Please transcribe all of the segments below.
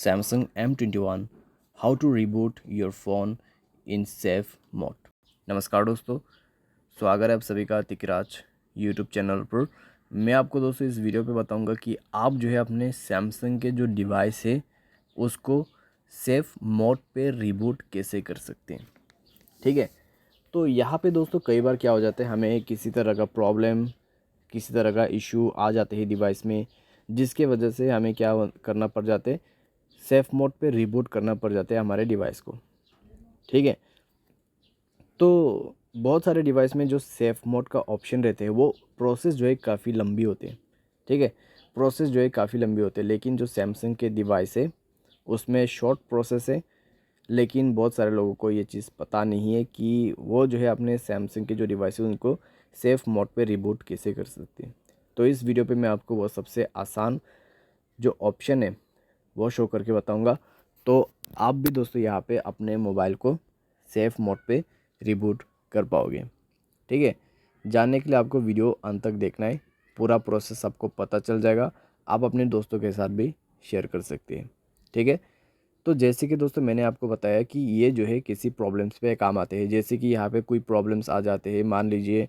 Samsung M21 how to reboot your phone in safe mode. नमस्कार दोस्तों, स्वागत है आप सभी का तिकराज यूट्यूब चैनल पर। मैं आपको दोस्तों इस वीडियो पे बताऊंगा कि आप जो है अपने सैमसंग के जो डिवाइस है उसको सेफ मोड पे रिबूट कैसे कर सकते हैं। ठीक है, तो यहाँ पे दोस्तों कई बार क्या हो जाता है, हमें किसी तरह का प्रॉब्लम, किसी तरह का इशू आ जाते हैं डिवाइस में, जिसके वजह से हमें क्या करना पड़ जाते हैं, सेफ मोड पे रिबूट करना पड़ जाता है हमारे डिवाइस को। ठीक है, तो बहुत सारे डिवाइस में जो सेफ मोड का ऑप्शन रहते हैं वो प्रोसेस जो है काफ़ी लंबी होते हैं। ठीक है, प्रोसेस जो है काफ़ी लंबी होते हैं, लेकिन जो सैमसंग के डिवाइस है उसमें शॉर्ट प्रोसेस है। लेकिन बहुत सारे लोगों को ये चीज़ पता नहीं है कि वो जो है अपने सैमसंग के जो डिवाइस है उनको सेफ मोड पे रिबूट कैसे कर सकते हैं। तो इस वीडियो पे मैं आपको वो सबसे आसान जो ऑप्शन है वो शो करके बताऊंगा, तो आप भी दोस्तों यहाँ पे अपने मोबाइल को सेफ मोड पे रिबूट कर पाओगे। ठीक है, जानने के लिए आपको वीडियो अंत तक देखना है, पूरा प्रोसेस आपको पता चल जाएगा। आप अपने दोस्तों के साथ भी शेयर कर सकते हैं। ठीक है, तो जैसे कि दोस्तों मैंने आपको बताया कि ये जो है किसी प्रॉब्लम्स पे काम आते हैं। जैसे कि यहाँ पे कोई प्रॉब्लम्स आ जाते हैं, मान लीजिए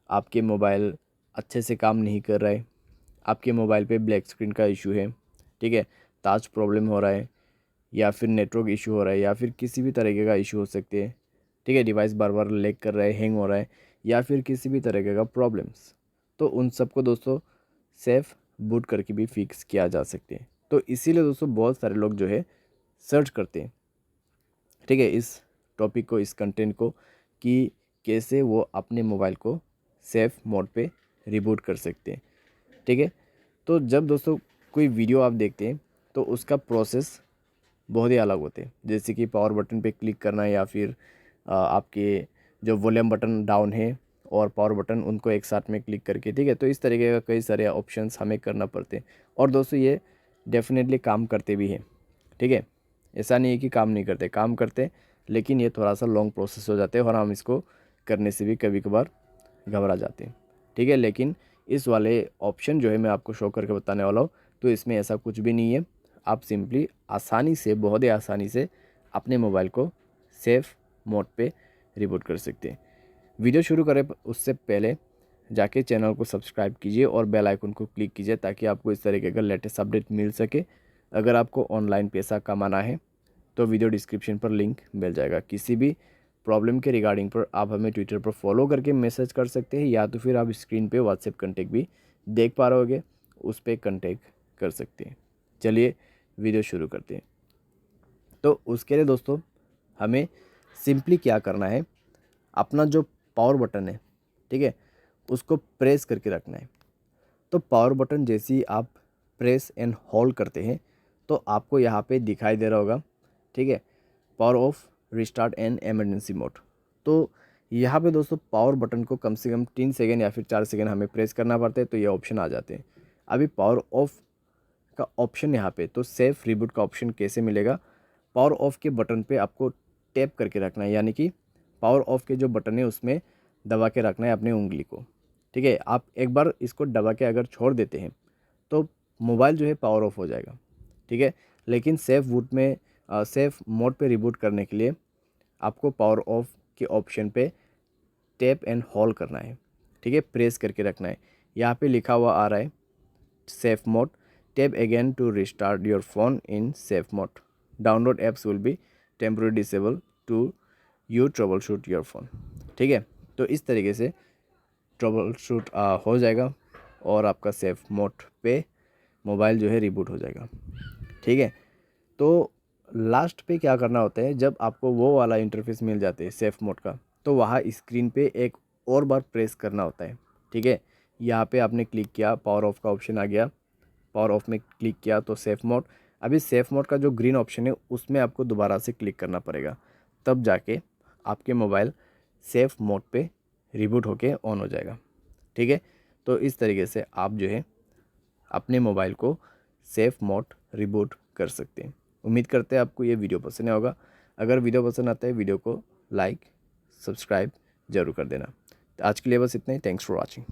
आपके मोबाइल अच्छे से काम नहीं कर रहा है, आपके मोबाइल पे ब्लैक स्क्रीन का इशू है, ठीक है, टच प्रॉब्लम हो रहा है, या फिर नेटवर्क इशू हो रहा है, या फिर किसी भी तरीके का इशू हो सकते हैं। ठीक है, डिवाइस बार बार लैग कर रहा है, हैंग हो रहा है, या फिर किसी भी तरीके का प्रॉब्लम्स, तो उन सबको दोस्तों सेफ बूट करके भी फिक्स किया जा सकते हैं। तो इसीलिए दोस्तों बहुत सारे लोग जो है सर्च करते हैं, ठीक है, इस टॉपिक को, इस कंटेंट को, कि कैसे वो अपने मोबाइल को सेफ मोड पे रिबूट कर सकते हैं। ठीक है, तो जब दोस्तों कोई वीडियो आप देखते हैं तो उसका प्रोसेस बहुत ही अलग होते हैं। जैसे कि पावर बटन पे क्लिक करना, या फिर आपके जो वॉल्यूम बटन डाउन है और पावर बटन, उनको एक साथ में क्लिक करके, ठीक है, तो इस तरीके का कई सारे ऑप्शंस हमें करना पड़ते हैं। और दोस्तों ये डेफिनेटली काम करते भी हैं। ठीक है, ऐसा नहीं है कि काम नहीं करते, काम करते, लेकिन ये थोड़ा सा लॉन्ग प्रोसेस हो जाते हैं और हम इसको करने से भी कभी कभार घबरा जाते हैं। ठीक है, लेकिन इस वाले ऑप्शन जो है मैं आपको शो करके बताने वाला हूँ, तो इसमें ऐसा कुछ भी नहीं है। आप सिंपली आसानी से, बहुत ही आसानी से अपने मोबाइल को सेफ मोड पे रिबूट कर सकते हैं। वीडियो शुरू करें उससे पहले जाके चैनल को सब्सक्राइब कीजिए और बेल आइकन को क्लिक कीजिए, ताकि आपको इस तरीके का लेटेस्ट अपडेट मिल सके। अगर आपको ऑनलाइन पैसा कमाना है तो वीडियो डिस्क्रिप्शन पर लिंक मिल जाएगा। किसी भी प्रॉब्लम के रिगार्डिंग पर आप हमें ट्विटर पर फॉलो करके मैसेज कर सकते हैं, या तो फिर आप स्क्रीन पे व्हाट्सएप कॉन्टैक्ट भी देख पा रहे होगे, उस पर कॉन्टैक्ट कर सकते हैं। चलिए वीडियो शुरू करते हैं। तो उसके लिए दोस्तों हमें सिंपली क्या करना है, अपना जो पावर बटन है, ठीक है, उसको प्रेस करके रखना है। तो पावर बटन जैसे ही आप प्रेस एंड होल्ड करते हैं तो आपको यहाँ पे दिखाई दे रहा होगा, ठीक है, power of, restart and emergency mode. तो यहाँ पे दोस्तों पावर बटन को कम से कम 3 सेकेंड या फिर 4 सेकेंड हमें प्रेस करना पड़ता है, तो ये ऑप्शन आ जाते हैं। अभी पावर ऑफ का ऑप्शन यहाँ पे, तो सेफ रिबूट का ऑप्शन कैसे मिलेगा, पावर ऑफ के बटन पे आपको टैप करके रखना है, यानी कि पावर ऑफ के जो बटन है उसमें दबा के रखना है अपनी उंगली को। ठीक है, आप एक बार इसको दबा के अगर छोड़ देते हैं तो मोबाइल जो है पावर ऑफ हो जाएगा। ठीक है, लेकिन सेफ बूट में, सेफ मोड पे रिबूट करने के लिए आपको पावर ऑफ के ऑप्शन पे टैप एंड होल्ड करना है। ठीक है, प्रेस करके रखना है। यहाँ पे लिखा हुआ आ रहा है safe mode, tap again to restart your phone in safe mode, download apps will be temporary disable to you troubleshoot your phone. ठीक है, तो इस तरीके से ट्रबल शूट हो जाएगा और आपका सेफ मोड पे मोबाइल जो है रिबूट हो जाएगा। ठीक है, तो लास्ट पे क्या करना होता है, जब आपको वो वाला इंटरफेस मिल जाते हैं सेफ मोड का, तो वहाँ स्क्रीन पे एक और बार प्रेस करना होता है। ठीक है, यहाँ पे आपने क्लिक किया, पावर ऑफ का ऑप्शन आ गया, पावर ऑफ में क्लिक किया तो सेफ मोड। अभी सेफ मोड का जो ग्रीन ऑप्शन है उसमें आपको दोबारा से क्लिक करना पड़ेगा, तब जाके आपके मोबाइल सेफ मोड पे रिबूट होके ऑन हो जाएगा। ठीक है, तो इस तरीके से आप जो है अपने मोबाइल को सेफ मोड रिबूट कर सकते हैं। उम्मीद करते हैं आपको ये वीडियो पसंद आया होगा। अगर वीडियो पसंद आता है, वीडियो को लाइक, सब्सक्राइब जरूर कर देना। तो आज के लिए बस इतना ही। Thanks for watching.